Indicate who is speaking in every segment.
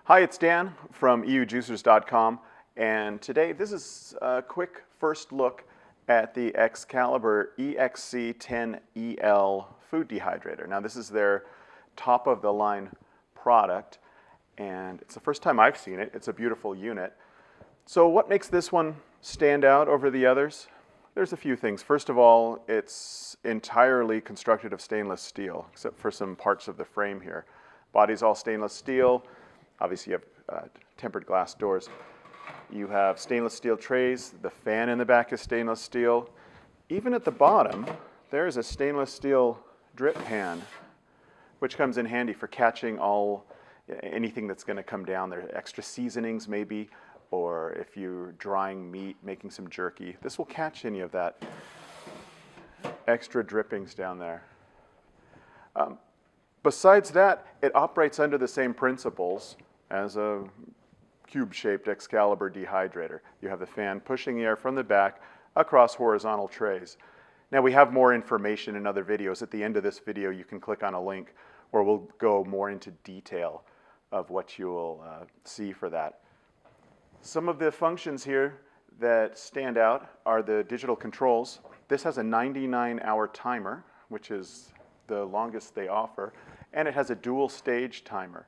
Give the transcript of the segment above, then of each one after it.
Speaker 1: Hi, it's Dan from EUJUICERS.COM, and today this is a quick first look at the Excalibur EXC10EL food dehydrator. Now this is their top-of-the-line product, and it's the first time I've seen it. It's a beautiful unit. So what makes this one stand out over the others? There's a few things. First of all, it's entirely constructed of stainless steel, except for some parts of the frame here. Body's all stainless steel. Obviously, you have tempered glass doors. You have stainless steel trays. The fan in the back is stainless steel. Even at the bottom, there's a stainless steel drip pan, which comes in handy for catching anything that's going to come down there. Extra seasonings, maybe, or if you're drying meat, making some jerky. This will catch any of that extra drippings down there. Besides that, it operates under the same principles as a cube-shaped Excalibur Dehydrator. You have the fan pushing the air from the back across horizontal trays. Now we have more information in other videos. At the end of this video, you can click on a link where we'll go more into detail of what you will see for that. Some of the functions here that stand out are the digital controls. This has a 99-hour timer, which is the longest they offer, and it has a dual stage timer.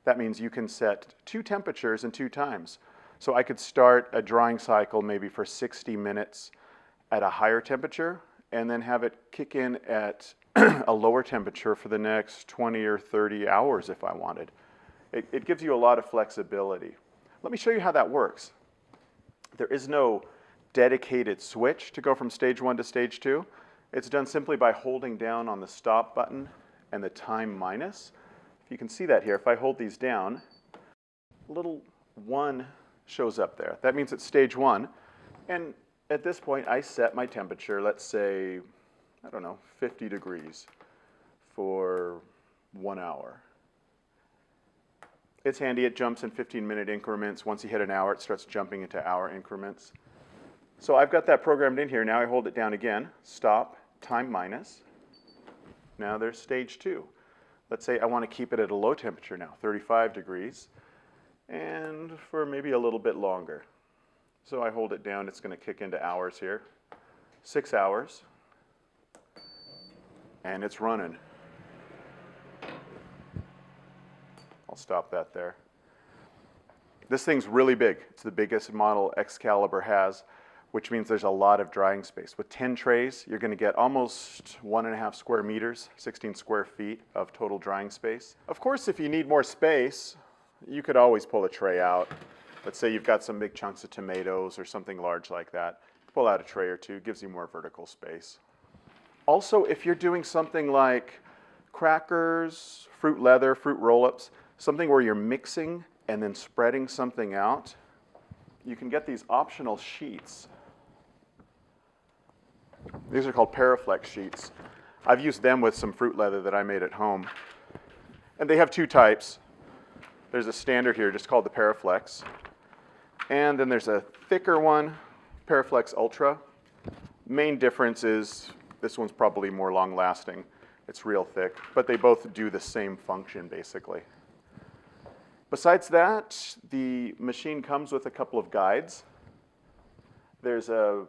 Speaker 1: That means you can set 2 temperatures and 2 times. So I could start a drying cycle maybe for 60 minutes at a higher temperature and then have it kick in at a lower temperature for the next 20 or 30 hours if I wanted. It gives you a lot of flexibility. Let me show you how that works. There is no dedicated switch to go from stage 1 to stage 2. It's done simply by holding down on the stop button and the time minus. If you can see that here, if I hold these down, a little 1 shows up there. That means it's stage 1. And at this point, I set my temperature, let's say, I don't know, 50 degrees for 1 hour. It's handy. It jumps in 15-minute increments. Once you hit an hour, it starts jumping into hour increments. So I've got that programmed in here. Now I hold it down again. Stop, time minus. Now there's stage 2. Let's say I want to keep it at a low temperature now, 35 degrees, and for maybe a little bit longer. So I hold it down. It's going to kick into hours here. 6 hours, and it's running. I'll stop that there. This thing's really big. It's the biggest model Excalibur has, which means there's a lot of drying space. With 10 trays, you're going to get almost 1.5 square meters, 16 square feet of total drying space. Of course, if you need more space, you could always pull a tray out. Let's say you've got some big chunks of tomatoes or something large like that. Pull out a tray or two, gives you more vertical space. Also, if you're doing something like crackers, fruit leather, fruit roll-ups, something where you're mixing and then spreading something out, you can get these optional sheets. These are called Paraflex sheets. I've used them with some fruit leather that I made at home. And they have 2 types. There's a standard here just called the Paraflex. And then there's a thicker one, Paraflex Ultra. Main difference is this one's probably more long-lasting. It's real thick, but they both do the same function basically. Besides that, the machine comes with a couple of guides. There's a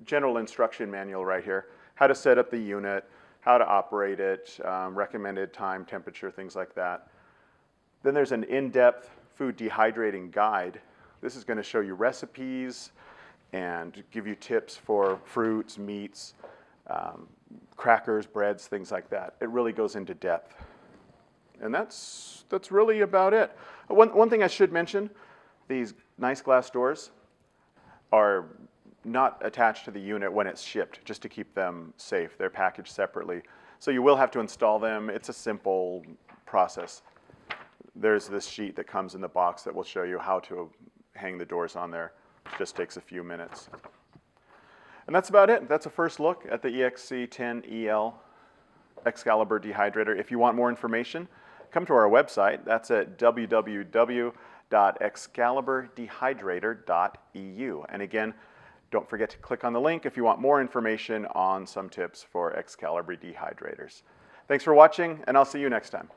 Speaker 1: general instruction manual right here, how to set up the unit, how to operate it, recommended time, temperature, things like that. Then there's an in-depth food dehydrating guide. This is going to show you recipes and give you tips for fruits, meats, crackers, breads, things like that. It really goes into depth. And that's really about it. One thing I should mention, these nice glass doors are not attached to the unit when it's shipped, just to keep them safe. They're packaged separately. So you will have to install them. It's a simple process. There's this sheet that comes in the box that will show you how to hang the doors on there. It just takes a few minutes. And that's about it. That's a first look at the EXC10EL Excalibur Dehydrator. If you want more information, come to our website. That's at www.excaliburdehydrator.eu. And again, don't forget to click on the link if you want more information on some tips for Excalibur Dehydrators. Thanks for watching, and I'll see you next time.